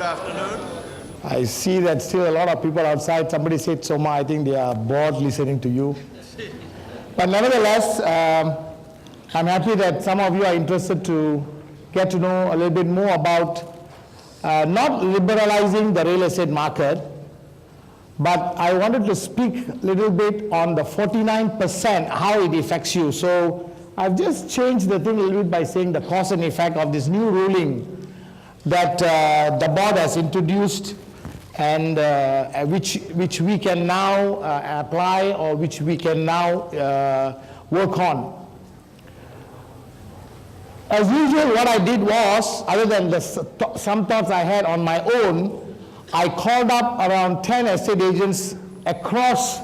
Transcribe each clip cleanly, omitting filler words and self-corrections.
afternoon. I see that still a lot of people outside. Somebody said, Soma, I think they are bored listening to you. But nevertheless, I'm happy that some of you are interested to get to know a little bit more about not liberalizing the real estate market, but I wanted to speak a little bit on the 49%, how it affects you. So I've just changed the thing a little bit by saying the cause and effect of this new ruling that the board has introduced, and which we can now apply, or which we can now work on. As usual, what I did was, other than some thoughts I had on my own, I called up around 10 estate agents across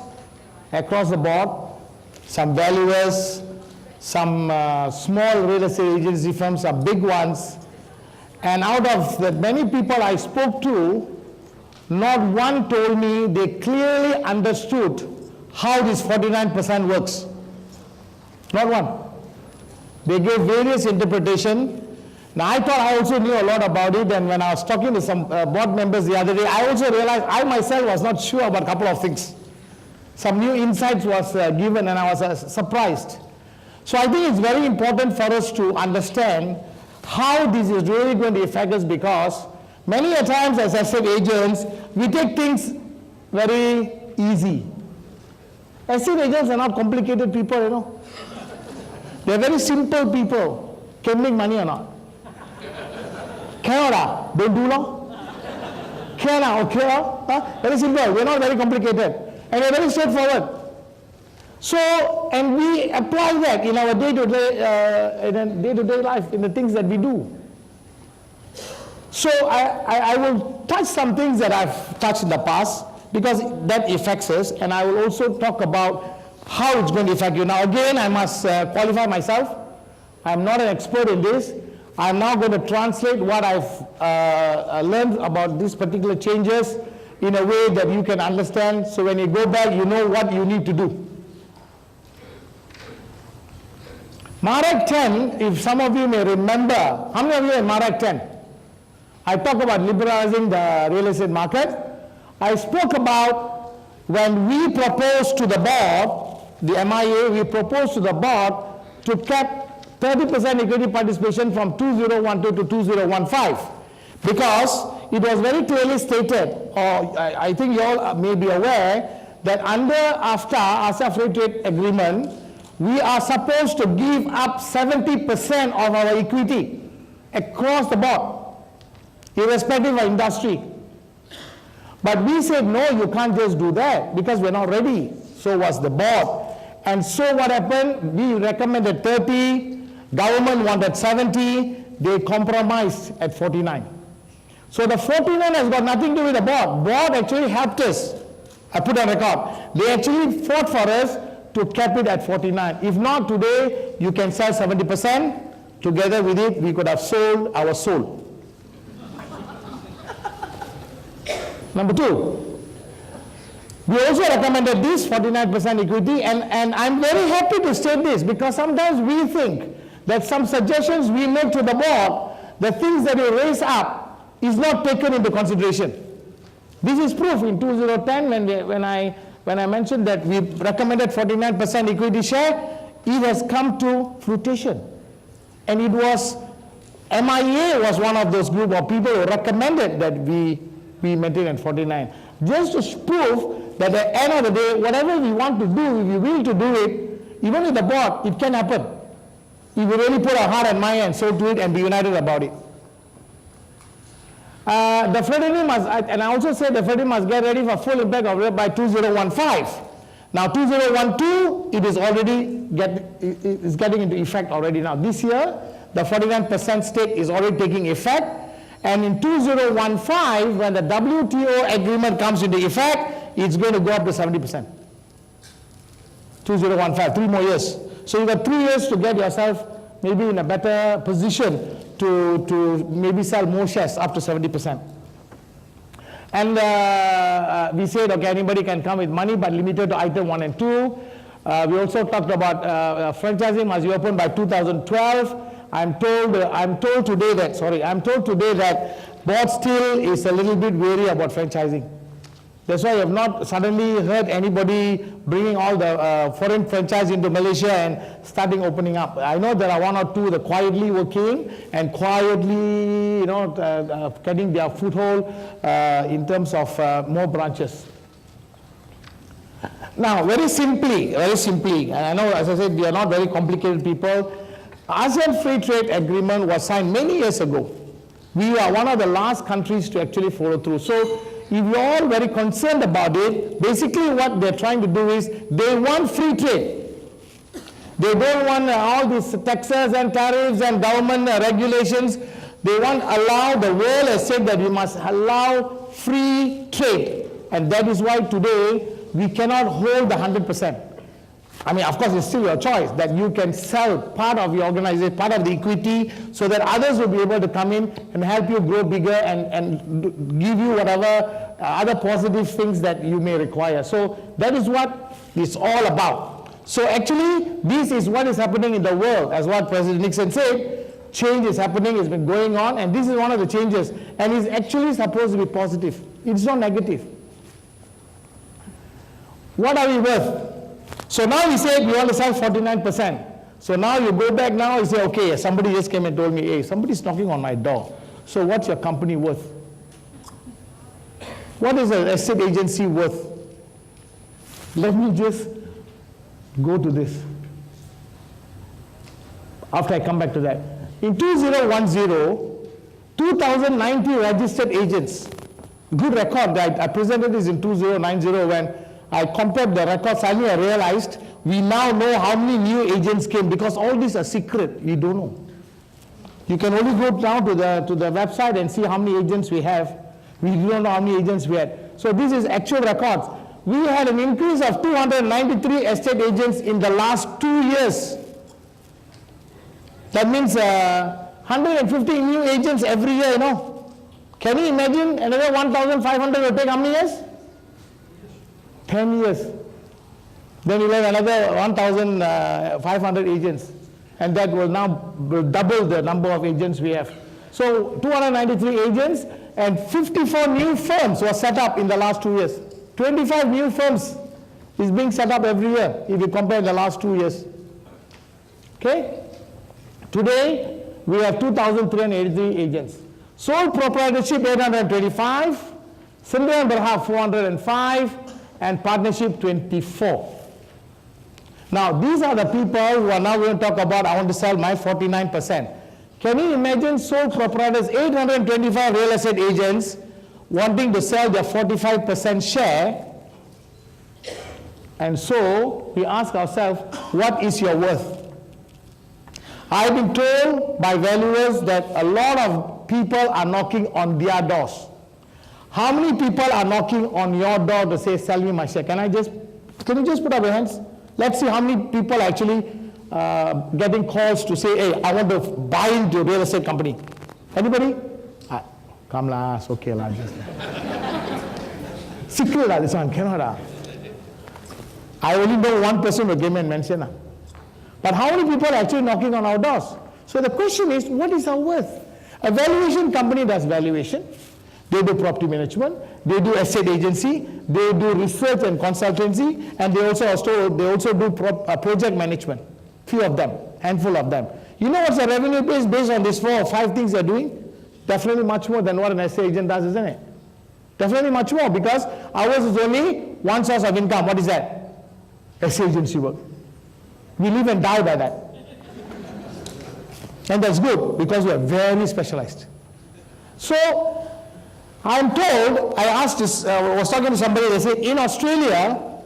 the board, some valuers, some small real estate agency firms, some big ones. And out of the many people I spoke to, not one told me they clearly understood how this 49% works. Not one. They gave various interpretations. Now, I thought I also knew a lot about it, and when I was talking to some board members the other day, I also realized I myself was not sure about a couple of things. Some new insights was given, and I was surprised. So I think it's very important for us to understand how this is really going to affect us, because many a times as estate agents, we take things very easy. Estate agents are not complicated people, you know. They're very simple people. Can make money or not? Cannot, don't do law. Can, okay, very simple. We're not very complicated. And we're very straightforward. So, and we apply that in our day-to-day life, in the things that we do. So I will touch some things that I've touched in the past, because that affects us, and I will also talk about how it's going to affect you. Now again, I must qualify myself. I'm not an expert in this. I'm now going to translate what I've learned about these particular changes in a way that you can understand, so when you go back, you know what you need to do. MIEA 10, if some of you may remember, how many of you in MIEA 10? I talked about liberalizing the real estate market. I spoke about when we proposed to the board, the MIEA, we proposed to the board to cap 30% equity participation from 2012 to 2015, because it was very clearly stated, or I think you all may be aware, that under ASEAN Free Trade Agreement, we are supposed to give up 70% of our equity across the board, irrespective of industry. But we said, no, you can't just do that, because we're not ready. So was the board. And so what happened, we recommended 30, government wanted 70, they compromised at 49. So the 49 has got nothing to do with the board. Board actually helped us. I put on record. They actually fought for us to cap it at 49. If not today, you can sell 70%. Together with it, we could have sold our soul. Number two, we also recommended this 49% equity, and I'm very happy to state this, because sometimes we think that some suggestions we make to the board, the things that we raise up, is not taken into consideration. This is proof in 2010 when I mentioned that we recommended 49% equity share, it has come to fruition. And it was, MIEA was one of those group of people who recommended that we maintain at 49. Just to prove that at the end of the day, whatever we want to do, if we will to do it, even with the board, it can happen. If we really put our heart and mind and soul to it and be united about it. The fraternity must, and I also said the fraternity must get ready for full impact of it by 2015. Now 2012, it is already getting into effect already now. This year, the 49% stake is already taking effect. And in 2015, when the WTO agreement comes into effect, it's going to go up to 70%. 2015, 3 more years. So you've got 3 years to get yourself maybe in a better position to maybe sell more shares up to 70%. And we said, okay, anybody can come with money, but limited to item 1 and 2. We also talked about franchising must be open by 2012. I'm told today that board still is a little bit wary about franchising. That's why you have not suddenly heard anybody bringing all the foreign franchise into Malaysia and starting opening up. I know there are one or two that are quietly working and quietly, getting their foothold in terms of more branches. Now, very simply, and I know, as I said, we are not very complicated people. ASEAN Free Trade Agreement was signed many years ago. We are one of the last countries to actually follow through. So, if you're all very concerned about it, basically what they're trying to do is they want free trade. They don't want all these taxes and tariffs and government regulations. They want allow, the world has said that we must allow free trade. And that is why today we cannot hold the 100%. I mean, of course, it's still your choice that you can sell part of your organization, part of the equity, so that others will be able to come in and help you grow bigger and give you whatever other positive things that you may require. So that is what it's all about. So actually, this is what is happening in the world. As what President Nixon said, change is happening, it's been going on, and this is one of the changes. And it's actually supposed to be positive. It's not negative. What are we worth? So now we say we want to sell 49%. So now you go back now, you say, okay, somebody just came and told me, hey, somebody's knocking on my door. So what's your company worth? What is an estate agency worth? Let me just go to this. After I come back to that. In 2010, 2090 registered agents. Good record. I presented this in 2090 when I compared the records. Suddenly I realized we now know how many new agents came, because all these are secret. We don't know. You can only go down to the website and see how many agents we have. We don't know how many agents we had. So this is actual records. We had an increase of 293 estate agents in the last 2 years. That means 150 new agents every year, Can you imagine another 1,500 will take how many years? 10 years. Then you'll have another 1,500 agents. And that will now double the number of agents we have. So 293 agents and 54 new firms were set up in the last 2 years. 25 new firms is being set up every year if you compare the last 2 years. Okay? Today, we have 2,383 agents. Sole proprietorship 825, Sundram Berhad 405, and partnership 24. Now, these are the people who are now going to talk about, I want to sell my 49%. Can you imagine sole proprietors, 825 real estate agents wanting to sell their 45% share? And so, we ask ourselves, what is your worth? I've been told by valuers that a lot of people are knocking on their doors. How many people are knocking on your door to say, sell me my share? Can you just put up your hands? Let's see how many people are actually getting calls to say, hey, I want to buy into a real estate company. Anybody? Come lah, it's okay lah. Secret lah, this one, cannot lah. I only know one person who came and mentioned. But how many people are actually knocking on our doors? So the question is, what is our worth? A valuation company does valuation. They do property management, they do estate agency, they do research and consultancy, and they also do project management. Few of them, handful of them. You know what's the revenue base based on these 4 or 5 things they're doing? Definitely much more than what an estate agent does, isn't it? Definitely much more, because ours is only one source of income. What is that? Estate agency work. We live and die by that. And that's good, because we are very specialized. So, I'm told, I asked this, was talking to somebody, they said, in Australia,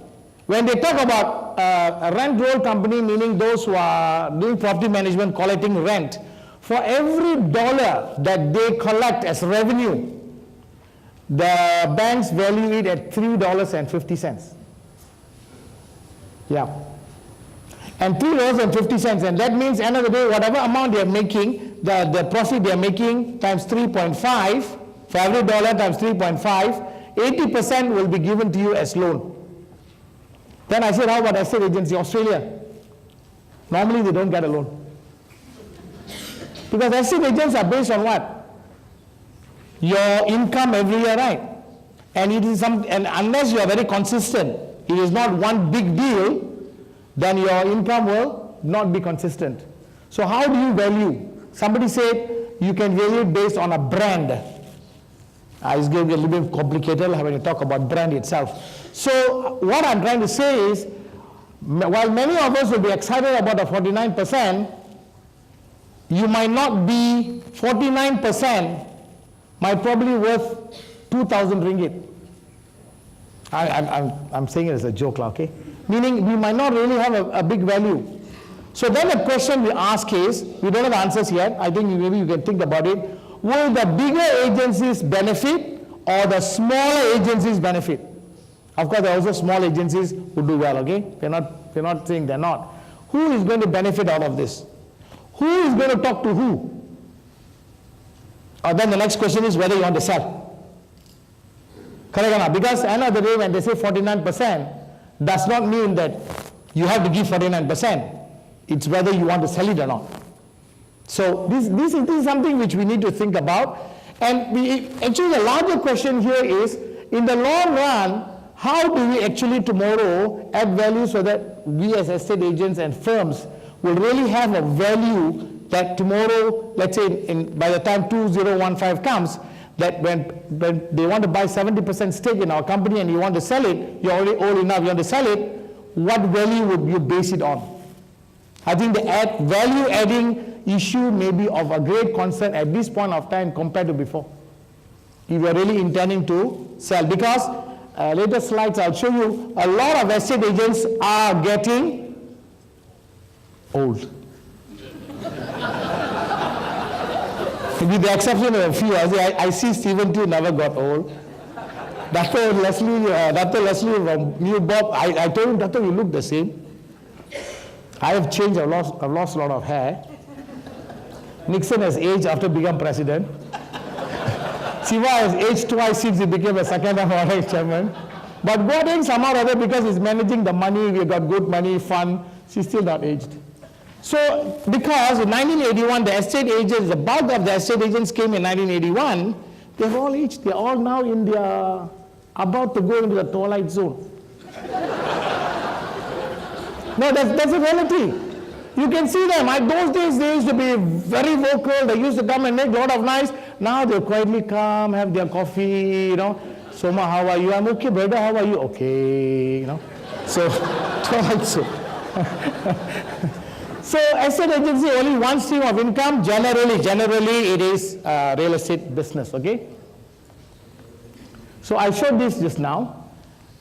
when they talk about a rent roll company, meaning those who are doing property management, collecting rent, for every dollar that they collect as revenue, the banks value it at $3.50. Yeah. And $3.50, and that means end of the day, whatever amount they are making, the profit they are making times 3.5, for every dollar times 3.5, 80% will be given to you as loan. Then I said, how about estate agency, Australia? Normally they don't get a loan. Because estate agents are based on what? your income every year, right? And it is and unless you are very consistent, it is not one big deal, then your income will not be consistent. So how do you value? Somebody said you can value it based on a brand. It's going to be a little bit complicated when you talk about brand itself. So what I'm trying to say is, while many of us will be excited about the 49%, you might not be 49% might probably worth 2,000 ringgit. I'm saying it as a joke, okay? Meaning we might not really have a big value. So then the question we ask is, we don't have answers yet, I think maybe you can think about it, will the bigger agencies benefit or the smaller agencies benefit? Of course, there are also small agencies who do well, okay? We're not saying they're not. Who is going to benefit out of this? Who is going to talk to who? Or then the next question is whether you want to sell. Correct or not? Because at the end of the day, when they say 49%, does not mean that you have to give 49%. It's whether you want to sell it or not. So this is something which we need to think about. And actually the larger question here is, in the long run, how do we actually tomorrow add value so that we as estate agents and firms will really have a value that tomorrow, let's say by the time 2015 comes, that when they want to buy 70% stake in our company and you want to sell it, you're already old enough, you want to sell it, what value would you base it on? I think the value adding issue may be of a great concern at this point of time compared to before, if you're really intending to sell. Because later slides I'll show you, a lot of estate agents are getting old. With the exception of a few, I see Stephen too never got old. Dr. Leslie from New Bob, I told him, Doctor, you look the same. I have changed, I've lost a lot of hair. Nixon has aged after becoming president. Siva has aged twice since he became a second-time vice chairman. But Gordon somehow or other, because he's managing the money, we've got good money, fun, she's still not aged. So, because in 1981, the estate agents, the bulk of the estate agents came in 1981, they've all aged. They're all now in their, about to go into the twilight zone. No, that's a reality. You can see them. Those days, they used to be very vocal. They used to come and make a lot of noise. Now they'll quietly come, have their coffee, Soma, how are you? I'm okay, brother, how are you? Okay, So, twilight zone. So, estate agency, only one stream of income. Generally, it is real estate business, okay? So, I showed this just now.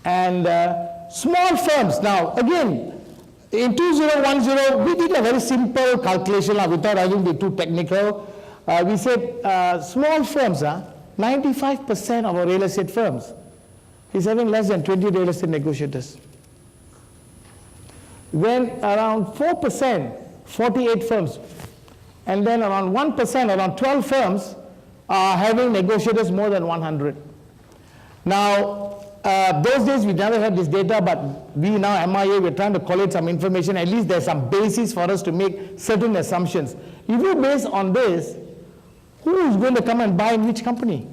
And small firms, now, again, in 2010, we did a very simple calculation without having to be too technical. We said small firms, 95% of our real estate firms is having less than 20 real estate negotiators. Then around 4%, 48 firms. And then around 1%, around 12 firms are having negotiators more than 100. Now, those days we never had this data, but we now, MIEA, we're trying to collect some information. At least there's some basis for us to make certain assumptions. If you base on this, who is going to come and buy in which company?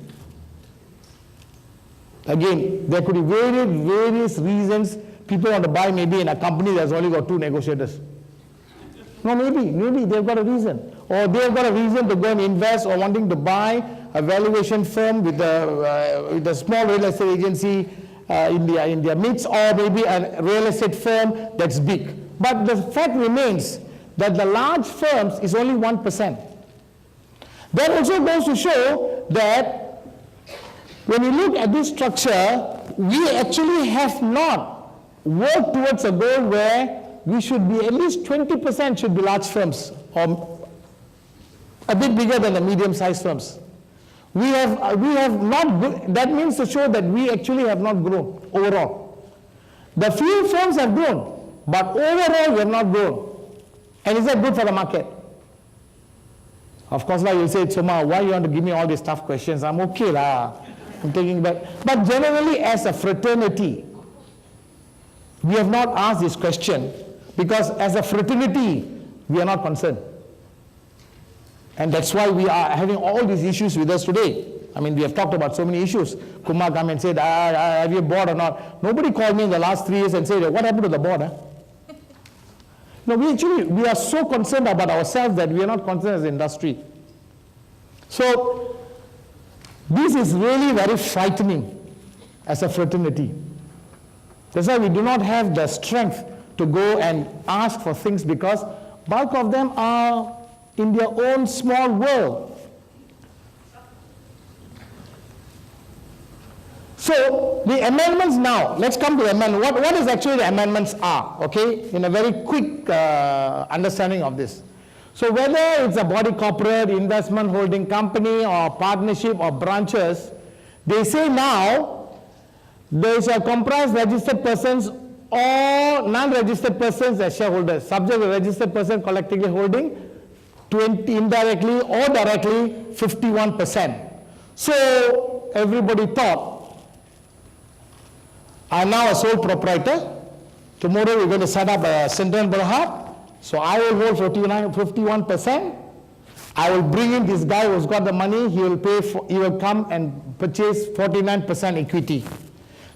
Again, there could be various reasons people want to buy maybe in a company that's only got 2 negotiators. No, maybe they've got a reason. Or they've got a reason to go and invest or wanting to buy a valuation firm with a small real estate agency in their midst, or maybe a real estate firm that's big. But the fact remains that the large firms is only 1%. That also goes to show that when you look at this structure, we actually have not worked towards a goal where we should be at least 20% should be large firms, or a bit bigger than the medium-sized firms. We have not, that means to show that we actually have not grown overall. The few firms have grown, but overall we have not grown. And is that good for the market? Of course, now you'll say, Soma, why you want to give me all these tough questions? I'm okay lah. I'm taking back. But generally, as a fraternity, we have not asked this question because as a fraternity, we are not concerned. And that's why we are having all these issues with us today. I mean, we have talked about so many issues. Kumar come and said, have you board or not? Nobody called me in the last 3 years and said, what happened to the board? No, we are so concerned about ourselves that we are not concerned as an industry. So, this is really very frightening as a fraternity. That's why we do not have the strength to go and ask for things, because bulk of them are in their own small world. So the amendments now, let's come to the amendment. What is actually the amendments are, okay, in a very quick understanding of this. So whether it's a body corporate, investment holding company, or partnership or branches, they say now they shall comprise registered persons or non-registered persons as shareholders, subject to registered person collectively holding 20 indirectly or directly 51%. So everybody thought, I'm now a sole proprietor. Tomorrow we're going to set up a Sundram Berhad. So I will hold 51%. I will bring in this guy who's got the money. He will come and purchase 49% equity.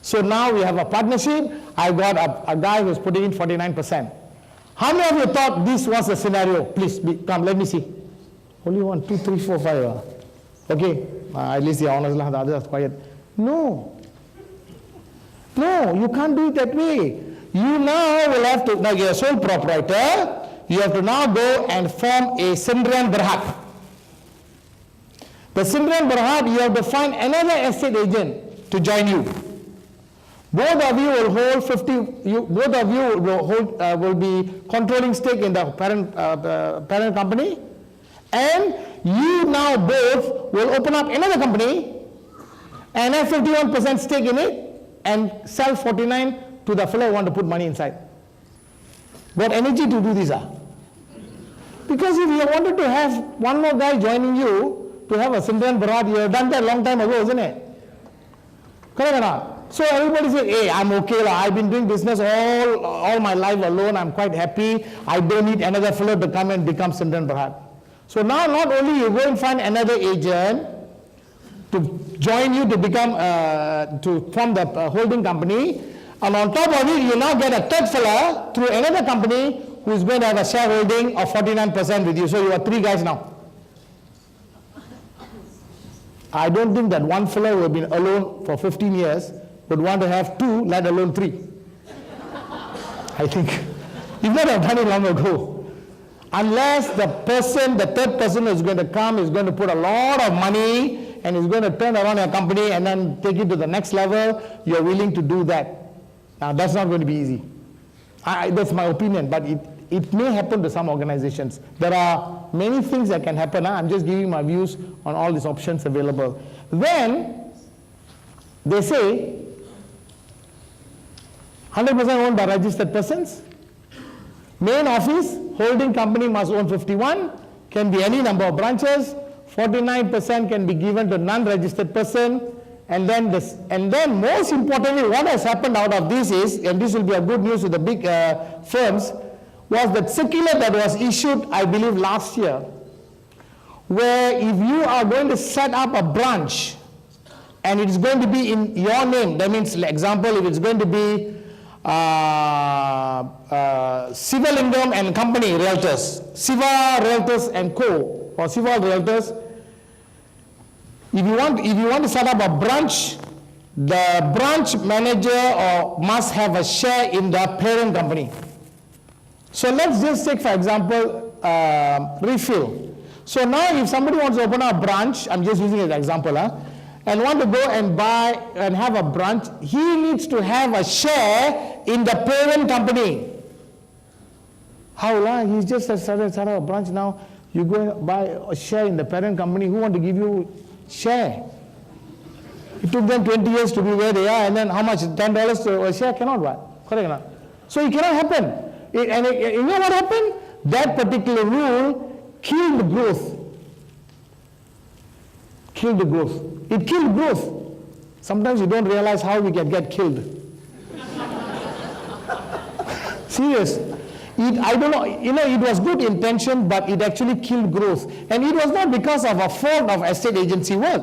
So now we have a partnership. I got a guy who's putting in 49%. How many of you thought this was a scenario? Please come, let me see. Only 1, 2, 3, 4, 5. Okay, at least the honors, the others are quiet. No. No, you can't do it that way. You now will have to, now you're a sole proprietor, you have to now go and form a Sundram Berhad. The Sundram Berhad, you have to find another estate agent to join you. Both of you will hold 50, both of you will be controlling stake in the parent company, and you now both will open up another company and have 51% stake in it, and sell 49 to the fellow who want to put money inside. Got energy to do this? Because if you wanted to have one more guy joining you to have a Sundram Berhad, you have done that a long time ago, isn't it? Correct or not? So everybody says, hey, I'm okay, I've been doing business all my life alone, I'm quite happy, I don't need another fellow to come and become Sundram Berhad. So now not only you go and find another agent to join you to become, to form the holding company, and on top of it, you now get a third fella through another company who is going to have a shareholding of 49% with you. So you are 3 guys now. I don't think that one fellow who has been alone for 15 years would want to have 2, let alone 3. I think you might have done it long ago. Unless the third person is going to come, is going to put a lot of money and is going to turn around a company and then take it to the next level, you're willing to do that. Now that's not going to be easy. That's my opinion, but it may happen to some organizations. There are many things that can happen. I'm just giving my views on all these options available. Then they say 100% owned by registered persons. Main office, holding company must own 51, can be any number of branches. 49% can be given to non-registered person, and then most importantly, what has happened out of this is, and this will be a good news to the big firms, was that circular that was issued, I believe last year, where if you are going to set up a branch and it's going to be in your name, that means, for example, if it's going to be Sivalingam and Company Realtors, Siva Realtors and Co. or Siva Realtors, if you want to set up a branch, the branch manager must have a share in the parent company. So let's just take, for example, refill. So now if somebody wants to open a branch, I'm just using an example, and want to go and buy and have a branch, he needs to have a share in the parent company. How long? He's just started a branch now. You go and buy a share in the parent company. Who want to give you share? It took them 20 years to be where they are, and then how much? $10 to a share? Cannot buy. Correct or not? So it cannot happen. You know what happened? That particular rule killed the growth. Killed the growth. It killed growth. Sometimes you don't realize how we can get killed. Serious. I don't know, it was good intention, but it actually killed growth. And it was not because of a fault of estate agency work.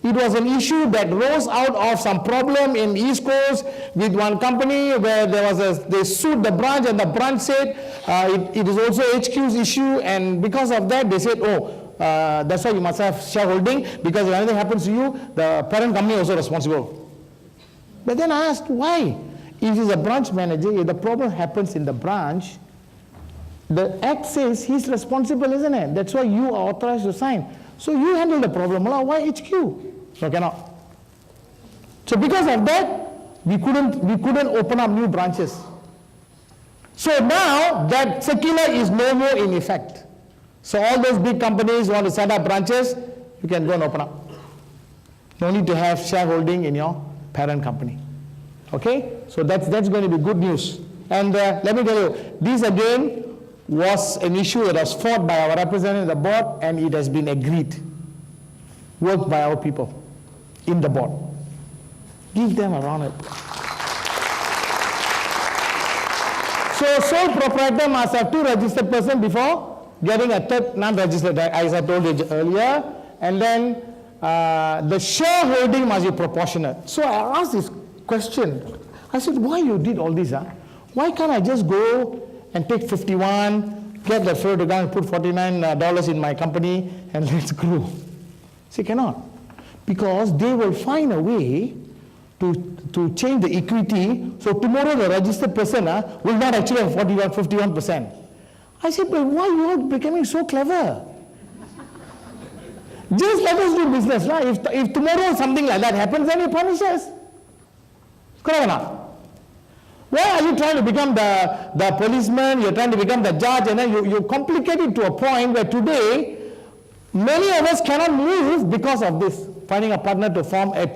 It was an issue that rose out of some problem in East Coast with one company where they sued the branch, and the branch said it is also HQ's issue, and because of that they said, that's why you must have shareholding, because if anything happens to you, the parent company is also responsible. But then I asked, why? If he's a branch manager, if the problem happens in the branch, the Act says he's responsible, isn't it? That's why you are authorized to sign. So you handle the problem. Why HQ? No, cannot. So because of that, we couldn't open up new branches. So now that circular is no more in effect. So all those big companies want to set up branches, you can go and open up. No need to have shareholding in your parent company. Okay? So that's going to be good news. And let me tell you, this again was an issue that was fought by our representative in the board, and it has been agreed, worked by our people in the board. Give them a round of applause. So sole proprietor must have 2 registered persons before getting a third non-registered, as I told you earlier, and then the shareholding must be proportionate. So I asked this question. I said, why you did all this? Why can't I just go and take 51, get the fellow to go and put $49 in my company, and let's grow? See, cannot. Because they will find a way to change the equity, so tomorrow the registered person will not actually have 51%. I said, but why you are becoming so clever? Just let us do business. Right? If tomorrow something like that happens, then you punish us. Correct or not? Why are you trying to become the policeman, you're trying to become the judge, and then you complicate it to a point where today, many of us cannot move because of this, finding a partner to form a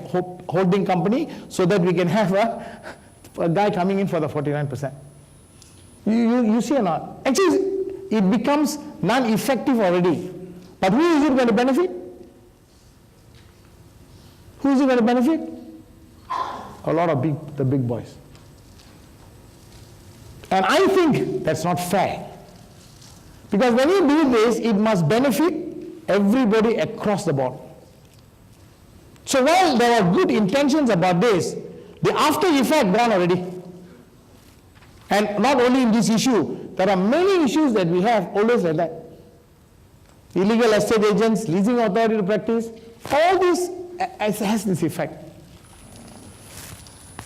holding company so that we can have a guy coming in for the 49%. You see or not? Actually, it becomes non-effective already. But who is it going to benefit? Who is it going to benefit? A lot of the big boys. And I think that's not fair. Because when you do this, it must benefit everybody across the board. So while there are good intentions about this, the after effect gone already. And not only in this issue, there are many issues that we have always like that. Illegal estate agents, leasing authority to practice, all this has this effect.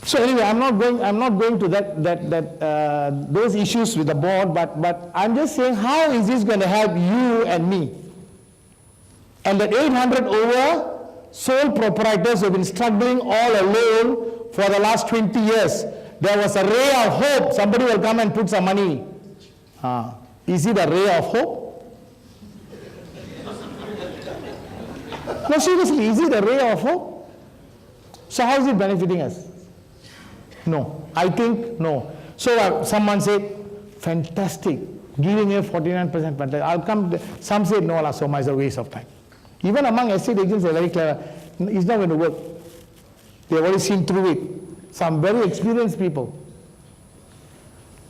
So anyway, I'm not going to those issues with the board, but I'm just saying, how is this going to help you and me? And that 800 over sole proprietors who have been struggling all alone for the last 20 years. There was a ray of hope. Somebody will come and put some money. Is it a ray of hope? No, seriously, is it a ray of hope? So how is it benefiting us? No, I think no. So someone said, fantastic, giving you 49% fantastic. I'll come. Some said, no, Soma is a waste of time. Even among estate agents, they're very clever. It's not going to work. They've already seen through it. Some very experienced people.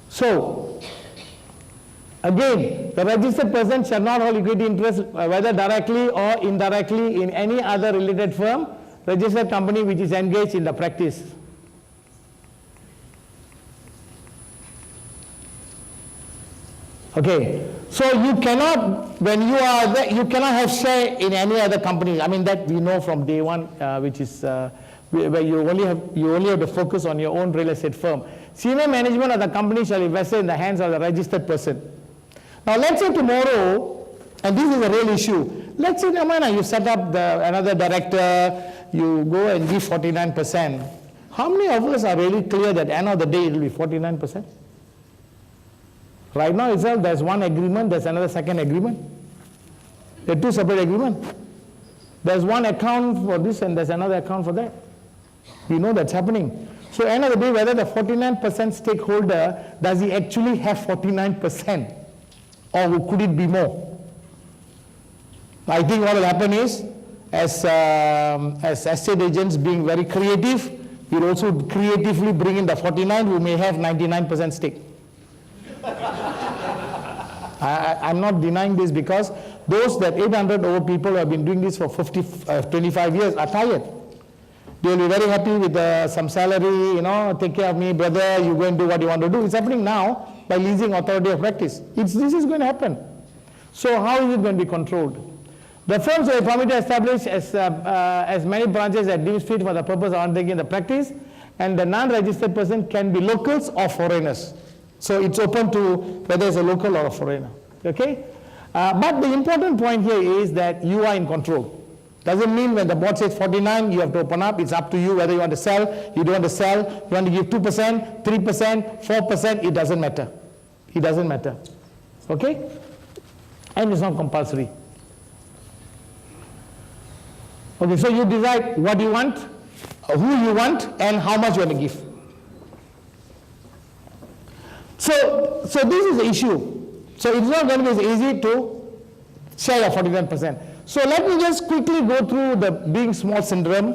So, again, the registered person shall not hold equity interest, whether directly or indirectly, in any other related firm, registered company which is engaged in the practice. Okay, so you cannot, when you are there, you cannot have share in any other company. I mean, that we know from day one, which is where you only have to focus on your own real estate firm. Senior management of the company shall be vested in the hands of the registered person. Now, let's say tomorrow, and this is a real issue. Let's say, you set up another director, you go and give 49%. How many of us are really clear that at the end of the day it will be 49%? Right now itself, there's one agreement, there's another second agreement. There are two separate agreements. There's one account for this and there's another account for that. We know that's happening. So at the end of the day, whether the 49% stakeholder, does he actually have 49%? Or could it be more? I think what will happen is, as estate agents being very creative, we'll also creatively bring in the 49 who may have 99% stake. I'm not denying this because those that 800 over people who have been doing this for 25 years are tired. They'll be very happy with some salary, take care of me, brother, you go and do what you want to do. It's happening now by leasing authority of practice. This is going to happen. So how is it going to be controlled? The firms are permitted to establish as many branches as deems fit for the purpose of undertaking the practice, and the non-registered person can be locals or foreigners. So it's open to whether it's a local or a foreigner. Okay? But the important point here is that you are in control. Doesn't mean when the board says 49, you have to open up. It's up to you whether you want to sell, you don't want to sell, you want to give 2%, 3%, 4%, it doesn't matter. It doesn't matter. Okay? And it's not compulsory. Okay, so you decide what you want, who you want, and how much you want to give. So this is the issue. So it's not going to be easy to share your 49%. So let me just quickly go through the being small syndrome.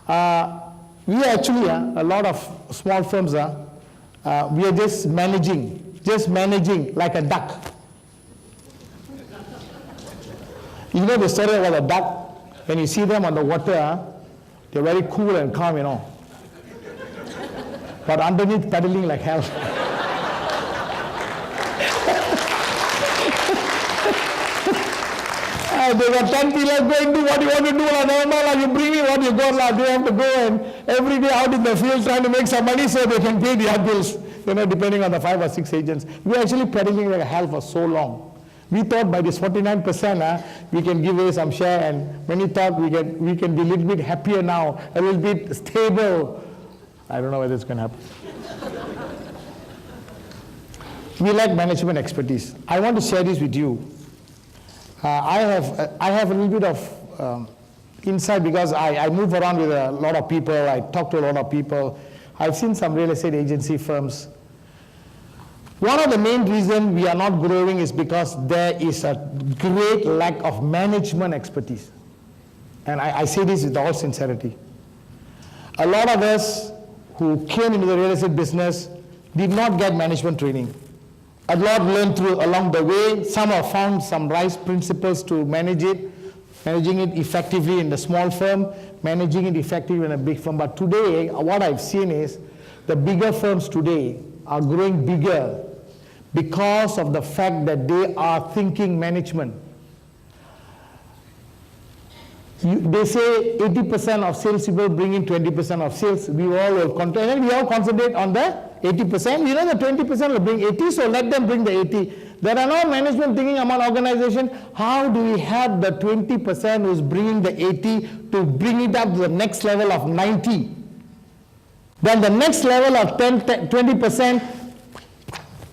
We are actually, a lot of small firms, we are just managing like a duck. You know the story about a duck? When you see them on the water, they're very cool and calm, But underneath, paddling like hell. They got 10 pillars, go and do what you want to do. You bring me what you got. They have to go and every day out in the field trying to make some money so they can pay their bills, depending on the 5 or 6 agents. We're actually paddling like hell for so long. We thought by this 49%, we can give away some share, and many thought we can be a little bit happier now, a little bit stable. I don't know whether it's going to happen. We lack management expertise. I want to share this with you. I have a little bit of insight because I move around with a lot of people. I talk to a lot of people. I've seen some real estate agency firms. One of the main reasons we are not growing is because there is a great lack of management expertise. And I say this with all sincerity. A lot of us who came into the real estate business did not get management training. A lot learned along the way. Some have found some right principles to managing it effectively in the small firm, managing it effectively in a big firm. But today, what I've seen is the bigger firms today are growing bigger because of the fact that they are thinking management. They say 80% of sales people bring in 20% of sales. We all concentrate on the 80%. The 20% will bring 80, so let them bring the 80. There are no management thinking among organization. How do we help the 20% who's bringing the 80 to bring it up to the next level of 90? Then the next level of 20%,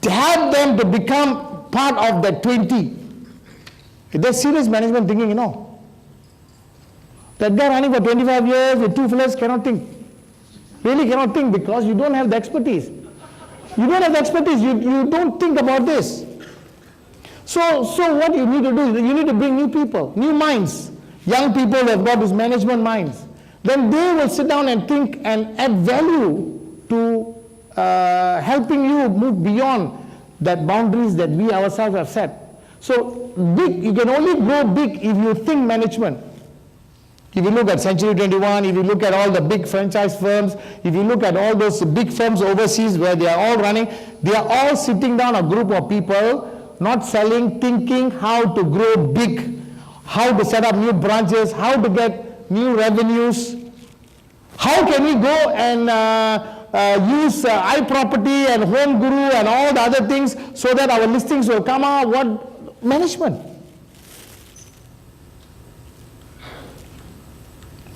to help them to become part of the 20. That's serious management thinking, That guy running for 25 years with 2 fellas cannot think. Really cannot think because you don't have the expertise. You don't have the expertise, you don't think about this. So what you need to do is you need to bring new people, new minds. Young people who have got these management minds. Then they will sit down and think and add value to helping you move beyond that boundaries that we ourselves have set. So you can only grow big if you think management. If you look at Century 21, if you look at all the big franchise firms, if you look at all those big firms overseas where they are all running, they are all sitting down, a group of people, not selling, thinking how to grow big, how to set up new branches, how to get new revenues. How can we go and use iProperty and Home Guru and all the other things so that our listings will come out? What management?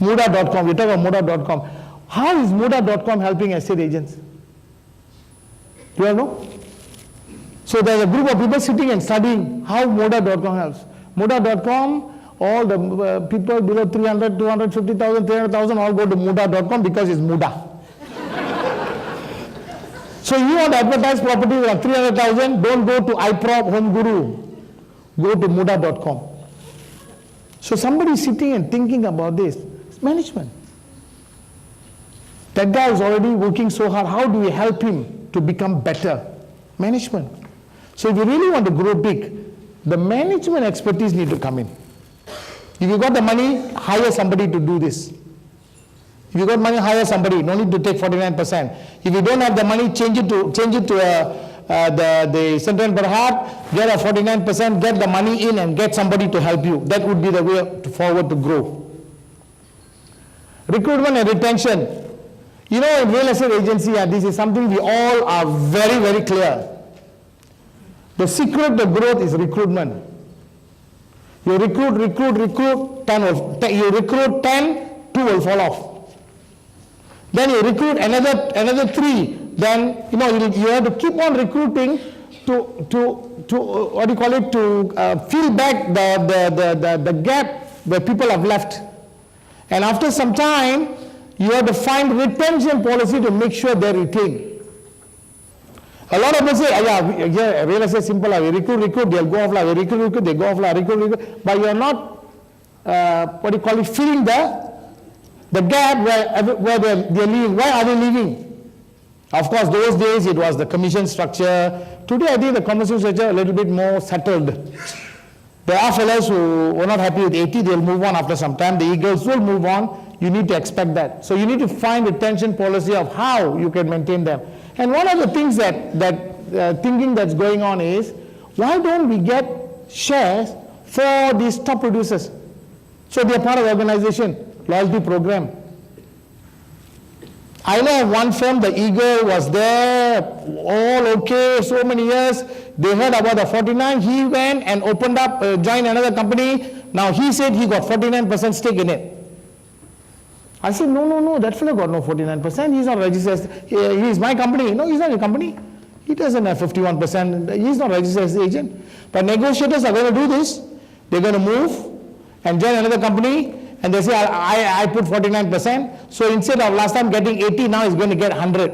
Muda.com, we talk about Muda.com. How is Muda.com helping estate agents? Do you all know? So there's a group of people sitting and studying how Muda.com helps. Muda.com, all the people below 300, 250,000, 300,000 all go to Muda.com because it's Muda. So you want to advertise properties of 300,000, don't go to iProp, Home Guru. Go to Muda.com. So somebody is sitting and thinking about this. It's management. That guy is already working so hard. How do we help him to become better? Management. So if you really want to grow big, the management expertise need to come in. If you got the money, hire somebody to do this. If you got money, hire somebody. No need to take 49%. If you don't have the money, change it to the Sundram Berhad, get a 49%, get the money in and get somebody to help you. That would be the way forward to grow. Recruitment and retention. You know, in real estate agency, this is something we all are very, very clear. The secret to growth is recruitment. You recruit, 10 you recruit 10, 2 will fall off. Then you recruit another 3. Then you have to keep on recruiting to what do you call it, to fill back the gap where people have left. And after some time, you have to find retention policy to make sure they retain. A lot of people say, yeah, real estate simple, we recruit, they'll go off, we recruit, they go off, recruit, but you're not, filling the gap where they're leaving. Why are they leaving? Of course, those days it was the commission structure. Today, I think the commission structure is a little bit more settled. There are fellows who were not happy with 80, they'll move on after some time. The eagles will move on. You need to expect that. So you need to find a retention policy of how you can maintain them. And one of the things that thinking that's going on is, why don't we get shares for these top producers? So they are part of the organization, loyalty program. I know of one firm, the Eagle was there, all okay, so many years. They heard about the 49, he went and opened up, joined another company. Now he said he got 49% stake in it. I said, no, that fellow got no 49%, he's not registered, he's my company. No, he's not your company. He doesn't have 51%, he's not registered as agent. But negotiators are going to do this. They're going to move and join another company, and they say, I put 49%, so instead of last time getting 80, now he's going to get 100.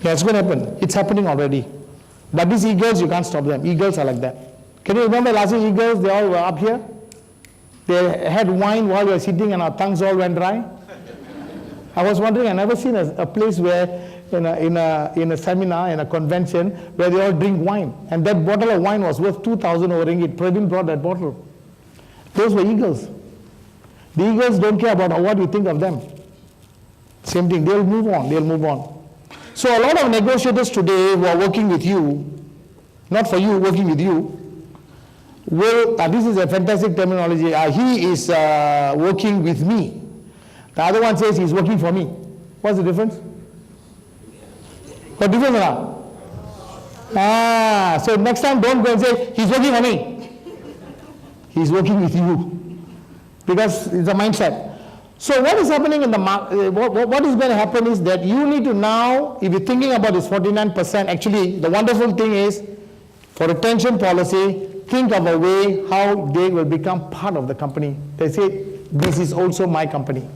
Yeah, it's going to happen. It's happening already. But these eagles, you can't stop them. Eagles are like that. Can you remember last year eagles, they all were up here? They had wine while we were sitting and our tongues all went dry. I was wondering, I've never seen a place where in a seminar, in a convention, where they all drink wine. And that bottle of wine was worth 2,000 over ringgit. Praveen brought that bottle. Those were eagles. The eagles don't care about what you think of them. Same thing, they'll move on. So a lot of negotiators today who are working with you, not for you, working with you, this is a fantastic terminology, he is working with me. The other one says he's working for me. What's the difference? What difference now? So next time don't go and say, he's working for me. He's working with you. Because it's a mindset. So what is happening in the market, what is going to happen is that you need to now, if you're thinking about this 49%, actually the wonderful thing is, for retention policy, think of a way how they will become part of the company. They say, this is also my company.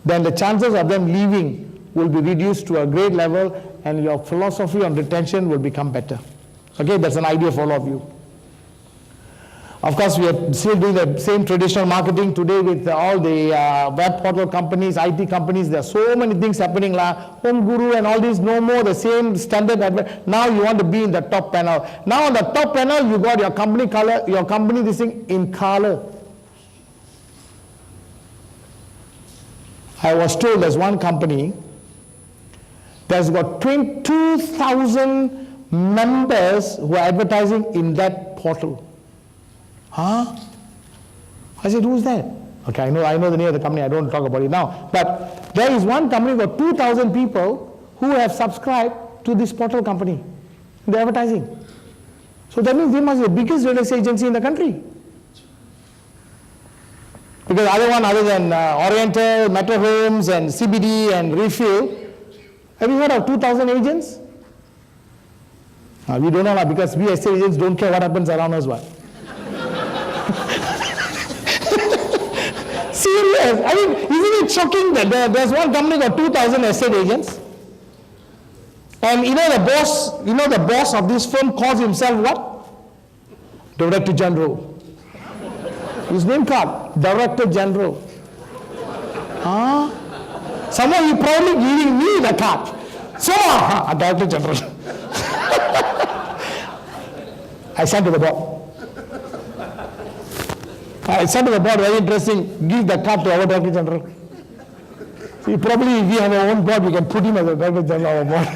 Then the chances of them leaving will be reduced to a great level, and your philosophy on retention will become better. Okay, that's an idea for all of you. Of course, we are still doing the same traditional marketing today with all the web portal companies, IT companies. There are so many things happening. Home Guru and all these, no more the same standard. Now you want to be in the top panel. Now on the top panel, you got your company color, your company this thing in color. I was told there's one company that's got 22,000 members who are advertising in that portal. Huh? I said, who's that? Okay, I know the name of the company, I don't talk about it now. But there is one company with 2,000 people who have subscribed to this portal company. They're advertising. So that means they must be the biggest real estate agency in the country. Because other than Oriental, Metro Homes and CBD and Refill, have you heard of 2,000 agents? We don't know because we estate agents don't care what happens around us. What? Serious. I mean, isn't it shocking that there's one company got 2,000 estate agents? And the boss of this firm calls himself what? Director General. His name card, Director General. Someone he proudly giving me the card. Soma, Director General. I sent to the board. I sent to the board, very interesting, give the card to our Director General. See, probably if we have our own board, we can put him as the Director General of our board.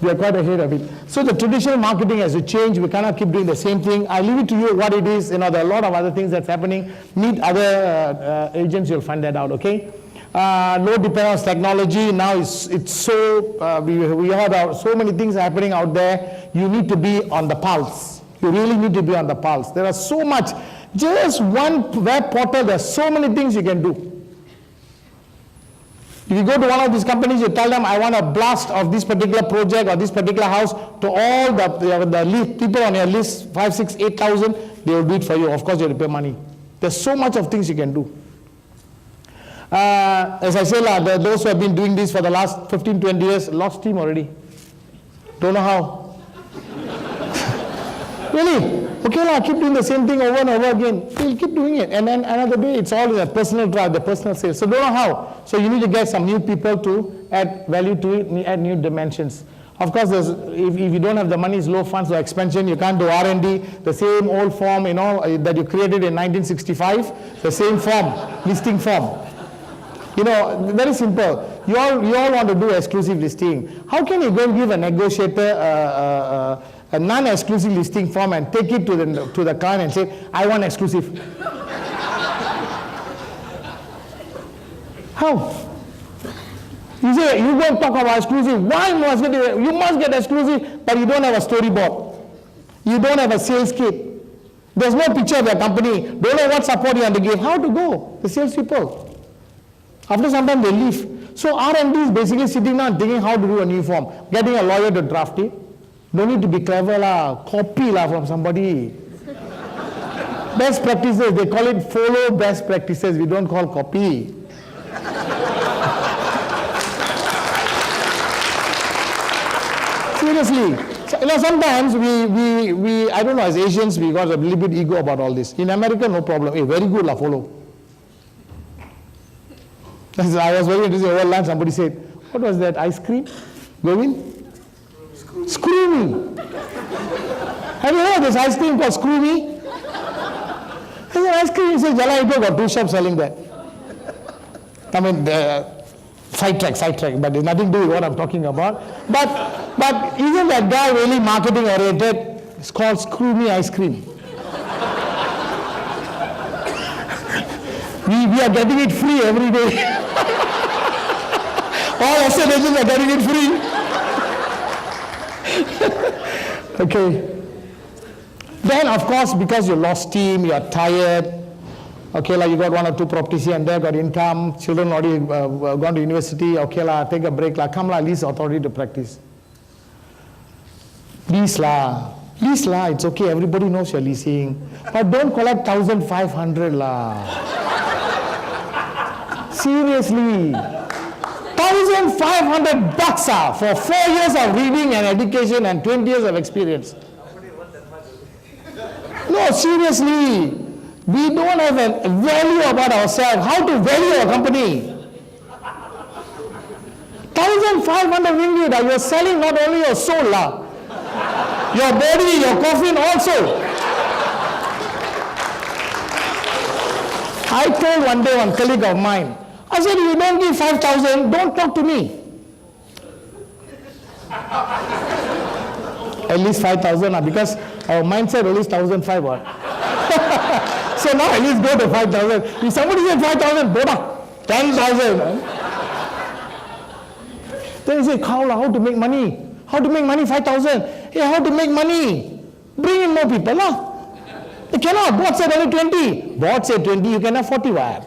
We are quite ahead of it. So the traditional marketing has to change. We cannot keep doing the same thing. I leave it to you what it is. There are a lot of other things that's happening. Meet other agents, you'll find that out, okay? No dependence on technology. Now it's so, we heard so many things happening out there. You need to be on the pulse. You really need to be on the pulse. There are so much. Just one web portal, there's so many things you can do. If you go to one of these companies, you tell them, I want a blast of this particular project or this particular house to all the people on your list, 5, 6, 8,000, they will do it for you. Of course, you have to pay money. There's so much of things you can do. As I say, those who have been doing this for the last 15, 20 years, lost steam already. Don't know how. Really? Okay, keep doing the same thing over and over again. We'll keep doing it. And then another day, it's all the personal drive, the personal sales. So don't know how. So you need to get some new people to add value to it, add new dimensions. Of course, if you don't have the money, it's low funds or expansion, you can't do R&D, the same old form, that you created in 1965, the same form, listing form. Very simple. You all want to do exclusive listing. How can you go and give a negotiator a non-exclusive listing form and take it to the client and say, I want exclusive? How? You say, you go and talk about exclusive. Why must you must get exclusive, but you don't have a storyboard. You don't have a sales kit. There's no picture of your company. Don't know what support you want to give. How to go? The sales people. After some time, they leave. So R&D is basically sitting down thinking how to do a new form. Getting a lawyer to draft it. Don't need to be clever, copy from somebody. Best practices, they call it follow best practices. We don't call copy. Seriously. Sometimes we I don't know, as Asians, we got a little bit ego about all this. In America, no problem. Hey, very good, follow. I was very interested over lunch. Somebody said, what was that, ice cream? Govin? Screw me. Have you heard of this ice cream called Screw Me? There's an ice cream, he says, Jala, got 2 shops selling that. I mean, sidetrack, but there's nothing to do with what I'm talking about. But isn't that guy really marketing oriented? It's called Screw Me Ice Cream. We are getting it free every day. All estate agents are getting it free. Okay. Then, of course, because you lost steam, you are tired. Okay, you got 1 or 2 properties here and there, got income, children already gone to university. Okay, take a break. Come, lease authority to practice. Lease, it's okay. Everybody knows you're leasing. But don't collect 1,500 Seriously. 1,500 bucks for 4 years of reading and education and 20 years of experience. No, seriously. We don't have a value about ourselves. How to value our company? 1,500 ringgit. You're selling not only your soul, your body, your coffin also. I told one day one colleague of mine, I said, if you don't give 5,000, don't talk to me. At least 5,000, because our mindset only is 1,500. So now at least go to 5,000. If somebody said 5,000, go down. 10,000. Then you say, how to make money? How to make money? 5,000. Hey, how to make money? Bring in more people, They cannot. Board said only 20. Board said 20, you can have 40 wire.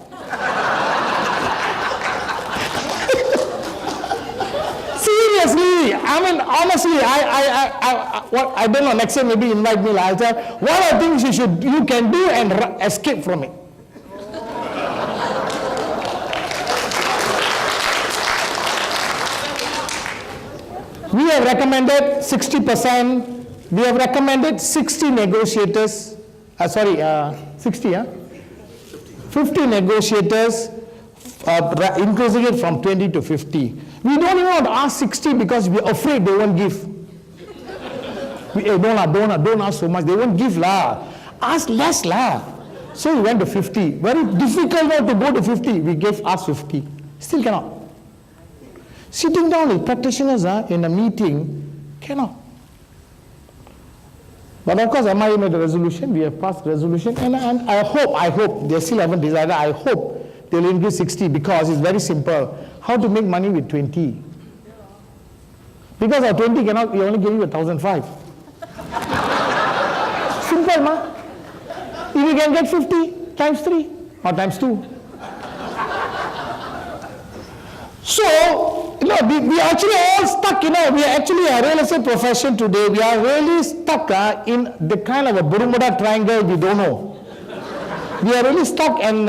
Seriously, honestly, I don't know, next year maybe invite me. I'll tell what are things you can do and escape from it. We have recommended 60%. We have recommended 60 negotiators. 50 negotiators, increasing it from 20 to 50. We don't even want to ask 60 because we're afraid they won't give. Don't ask so much. They won't give lah. Ask less lah. So we went to 50. Very difficult now to go to 50. We asked 50. Still cannot. Sitting down with practitioners in a meeting, cannot. But of course, MIEA made a resolution. We have passed resolution, and I hope they still haven't decided. I hope they'll increase 60 because it's very simple. How to make money with 20? Because our 20 cannot. We only give you 1,005. Simple, ma. If you can get 50 times 3 or times 2. So, we are actually all stuck, we are actually a real estate profession today. We are really stuck in the kind of a Bermuda Triangle we don't know. We are really stuck and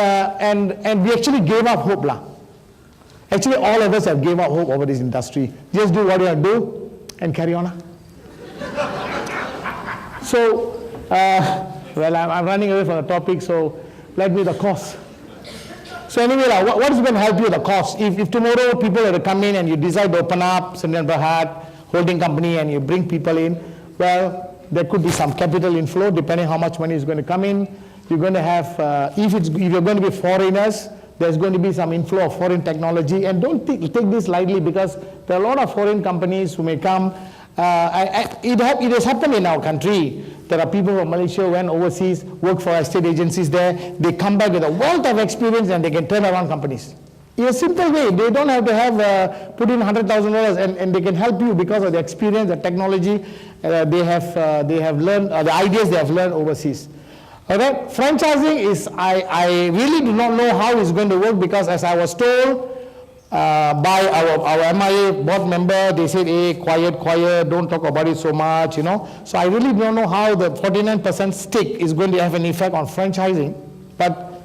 we actually gave up hope. Actually, all of us have gave up hope over this industry. Just do what you have to do and carry on. So, well, I'm running away from the topic, so let me the cost. So anyway, what is going to help you the cost? If tomorrow people are to come in and you decide to open up Sundram holding company and you bring people in, well, there could be some capital inflow depending how much money is going to come in. You're going to have, if you're going to be foreigners, there's going to be some inflow of foreign technology. And don't take this lightly because there are a lot of foreign companies who may come. It has happened in our country. There are people from Malaysia who went overseas, work for estate agencies there. They come back with a wealth of experience and they can turn around companies. In a simple way, they don't have to have put in $100,000 and they can help you because of the experience, the technology they have learned, the ideas they have learned overseas. Okay? Franchising is, I really do not know how it's going to work because as I was told, by our MIEA board member, they said, hey, quiet, don't talk about it so much, So I really don't know how the 49% stake is going to have an effect on franchising, but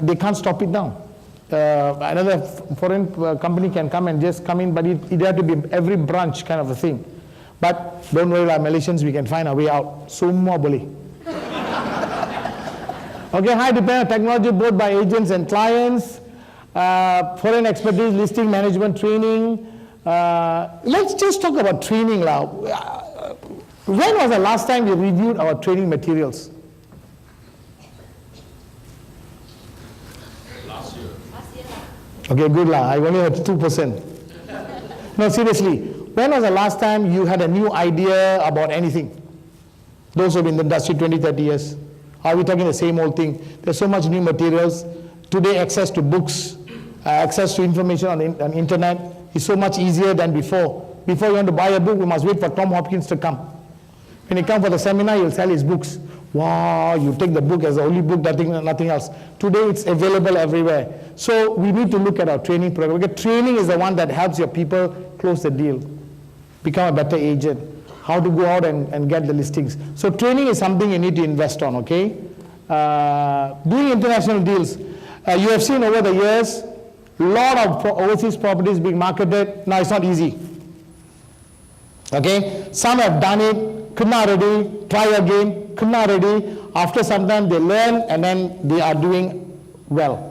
they can't stop it now. Another foreign company can come and just come in, but it has to be every branch kind of a thing. But don't worry, like Malaysians, we can find a way out. Soma boleh. Okay, high depend on technology both by agents and clients. Foreign expertise, listing, management, training. Let's just talk about training now. When was the last time we reviewed our training materials? Last year. Okay, good lah. I only had 2%. No, seriously. When was the last time you had a new idea about anything? Those who have been in the industry 20, 30 years. Are we talking the same old thing? There's so much new materials. Today, access to books, access to information on the internet is so much easier than before. Before you want to buy a book, you must wait for Tom Hopkins to come. When he comes for the seminar, he'll sell his books. Wow, you take the book as the only book, nothing else. Today, it's available everywhere. So we need to look at our training program. Because training is the one that helps your people close the deal, become a better agent, how to go out and get the listings. So training is something you need to invest on, okay? Doing international deals. You have seen over the years, a lot of overseas properties being marketed. Now it's not easy. Okay? Some have done it, could not already, try again, could not already. After some time they learn and then they are doing well.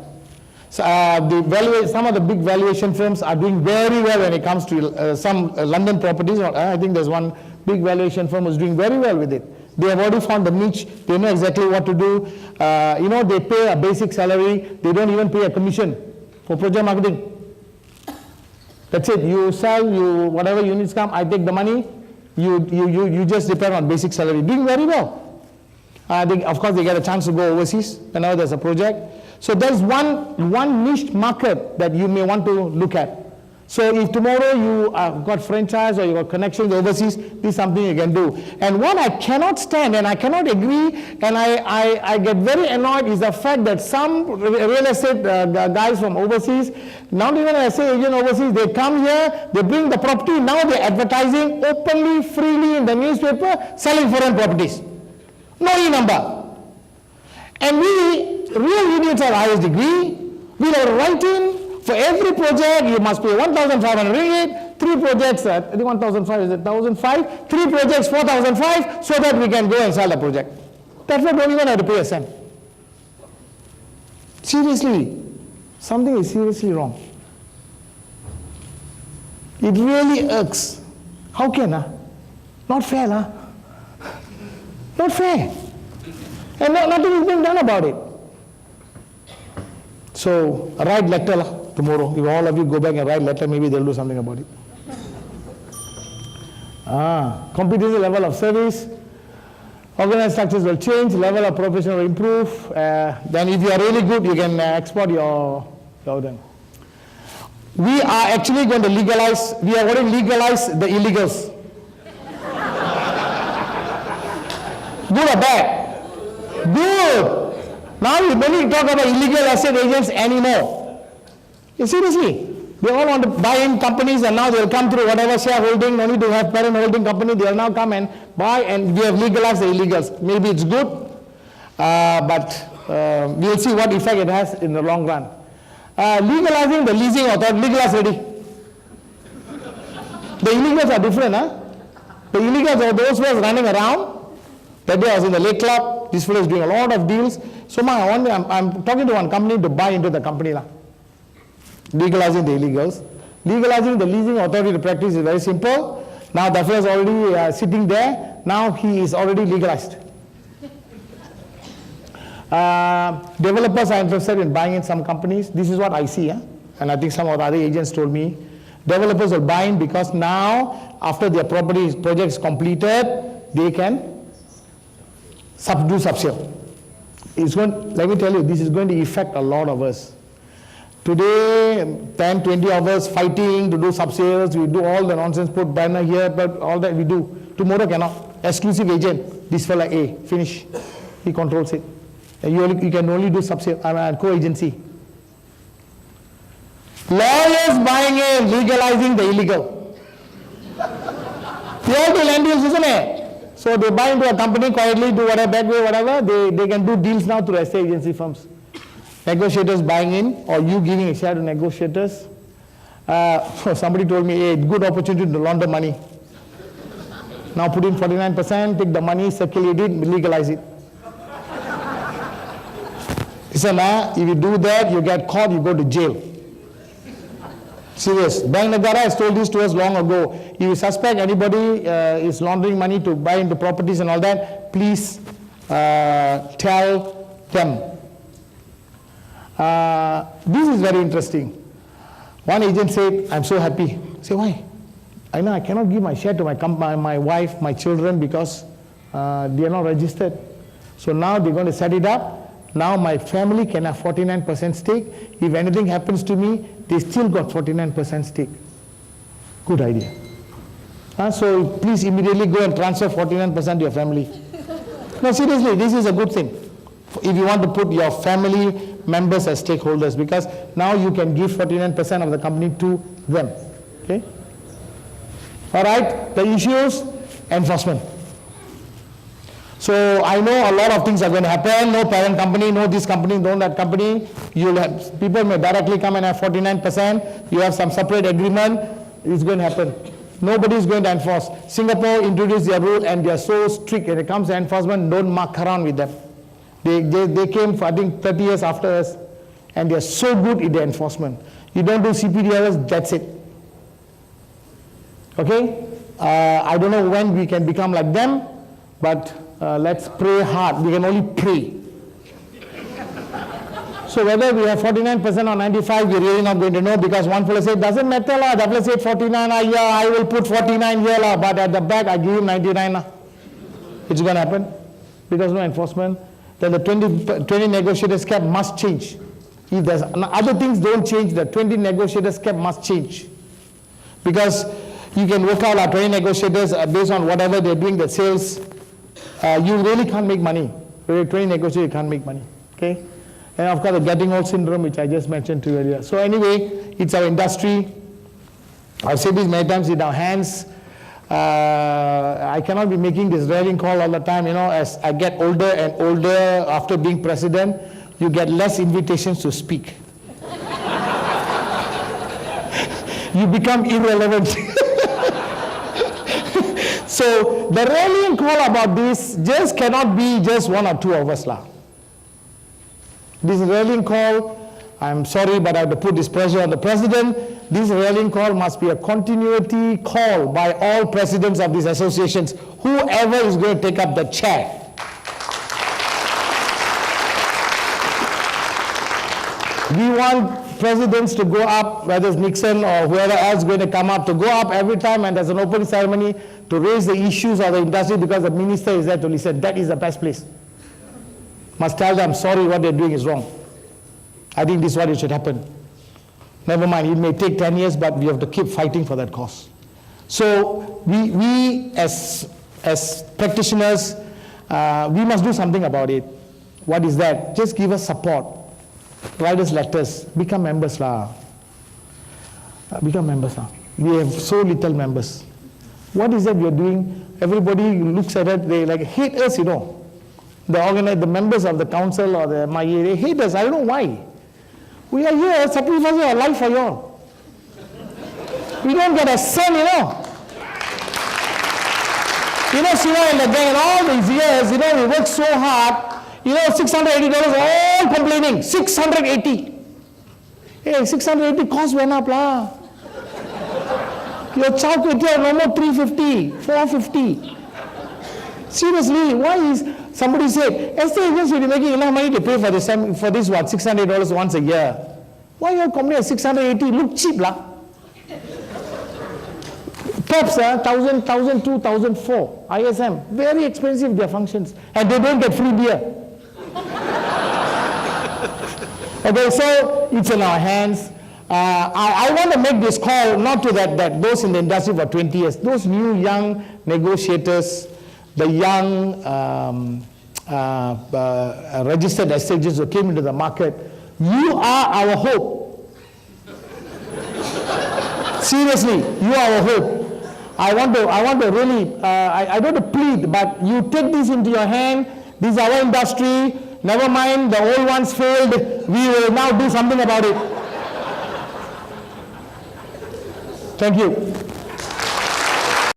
So, some of the big valuation firms are doing very well when it comes to some London properties. I think there's one big valuation firm who's doing very well with it. They have already found the niche. They know exactly what to do. They pay a basic salary. They don't even pay a commission for project marketing. That's it. You sell, whatever units come, I take the money. You just depend on basic salary. Doing very well. Of course, they get a chance to go overseas whenever there's a project. So there's one niche market that you may want to look at. So if tomorrow you got franchise or you got connections overseas, this is something you can do. And what I cannot stand and I cannot agree and I get very annoyed is the fact that some real estate guys from overseas, not even an estate agent overseas, they come here, they bring the property, now they're advertising openly, freely in the newspaper, selling foreign properties. No E-number. And we, real idiots are highest degree, we are writing. For every project, you must pay 1,500 ringgit. 3 projects, I think 1,500 is it 1,500? 3 projects, 4,500, so that we can go and sell the project. That's why we don't even have to pay a cent. Seriously, something is seriously wrong. It really irks. How can, Not fair, huh? Not fair. And nothing is being done about it. So, write letter tomorrow. If all of you go back and write letter, maybe they'll do something about it. Competency level of service. Organized structures will change. Level of profession will improve. Then if you are really good, you can export your then. We are actually going to legalize, we are going to legalize the illegals. Good or bad? Good. Now we don't need to talk about illegal asset agents anymore. Seriously. They all want to buy in companies and now they'll come through whatever shareholding, no need to have parent holding company, they'll now come and buy, and we have legalized the illegals. Maybe it's good, but we'll see what effect it has in the long run. Legalizing the leasing authority, legalized already. The illegals are different, huh? The illegals are those who are running around. That day I was in the Lake Club, this fellow is doing a lot of deals. Soma, I'm talking to one company to buy into the company. Legalizing the illegals. Legalizing the leasing authority to practice is very simple. Now the fellow is already sitting there. Now he is already legalized. Developers are interested in buying in some companies. This is what I see, and I think some of the other agents told me. Developers will buy in because now, after their property project is completed, they can do subsale. Let me tell you, this is going to affect a lot of us. Today, 10, 20 of us fighting to do subsales, we do all the nonsense, put banner here, but all that we do. Tomorrow cannot. Exclusive agent, this fella A, finish. He controls it. You can only do subsale, co-agency. Lawyers buying in, legalizing the illegal. They all do land deals, isn't it? So they buy into a company quietly, do whatever, back way, whatever. They can do deals now through estate agency firms. Negotiators buying in, or you giving a share to negotiators. Somebody told me, hey, good opportunity to launder money. Now put in 49%, take the money, circulate it, legalize it. Listen, if you do that, you get caught, you go to jail. Serious. Bank Negara has told this to us long ago. If you suspect anybody is laundering money to buy into properties and all that, please tell them. This is very interesting. One agent said, I'm so happy. I say, why? I know I cannot give my share to my wife, my children, because they are not registered. So now they're going to set it up. Now my family can have 49% stake. If anything happens to me, they still got 49% stake. Good idea. So please immediately go and transfer 49% to your family. No, seriously, this is a good thing. If you want to put your family members as stakeholders, because now you can give 49% of the company to them. Okay? All right, the issues, enforcement. So I know a lot of things are going to happen. No parent company, no this company, no that company. You'll have, people may directly come and have 49%. You have some separate agreement. It's going to happen. Nobody is going to enforce. Singapore introduced their rule and they are so strict when it comes to enforcement. Don't muck around with them. They came, I think, 30 years after us, and they are so good in the enforcement. You don't do CPDRS, that's it. Okay? I don't know when we can become like them, but let's pray hard. We can only pray. So whether we have 49% or 95, we're really not going to know, because one fellow said, doesn't matter, the fellow said 49, yeah, I will put 49 here, but at the back I give him 99. It's going to happen, because no enforcement. Then the 20 negotiators cap must change. If there's other things don't change, the 20 negotiators cap must change. Because you can work out our 20 negotiators based on whatever they're doing, the sales. You really can't make money. 20 negotiators, you can't make money. Okay? And of course, the getting old syndrome, which I just mentioned to you earlier. So anyway, it's our industry. I've said this many times, in our hands. I cannot be making this rallying call all the time. You know, as I get older and older after being president, you get less invitations to speak. You become irrelevant. So the rallying call about this just cannot be just one or two of us. This rallying call I'm sorry, but I have to put this pressure on the president. This rallying call must be a continuity call by all presidents of these associations, whoever is going to take up the chair. We want presidents to go up, whether it's Nixon or whoever else is going to come up, to go up every time and there's an open ceremony to raise the issues of the industry because the minister is there to listen. That is the best place. Must tell them, sorry, what they're doing is wrong. I think this is what it should happen. Never mind, it may take 10 years, but we have to keep fighting for that cause. So we as practitioners, we must do something about it. What is that? Just give us support. Write us letters. Become members lah. Become members lah. We have so little members. What is that we are doing? Everybody looks at it, they like hate us, you know. The members of the council or the MIEA, they hate us. I don't know why. We are here sacrificing our life for you all. We don't get a cent, you know. You know, Siva and the gang, all these years, you know, we work so hard. You know, $680, all complaining. 680. Hey, 680 cost went up lah. Your chow kway teow no more 350, 450. Seriously, why is somebody said, estate agents will be making enough money to pay for this what, $600 once a year. Why your company at 680? Look cheap lah. Perhaps 1,000, 1,200, 1,400 ISM. Very expensive their functions. And they don't get free beer. Okay, so it's in our hands. I want to make this call not to that those in the industry for 20 years, those new young negotiators, the young registered estate agents who came into the market. You are our hope. Seriously, you are our hope. I want to really, I don't want to plead, but you take this into your hand. This is our industry. Never mind, the old ones failed. We will now do something about it. Thank you.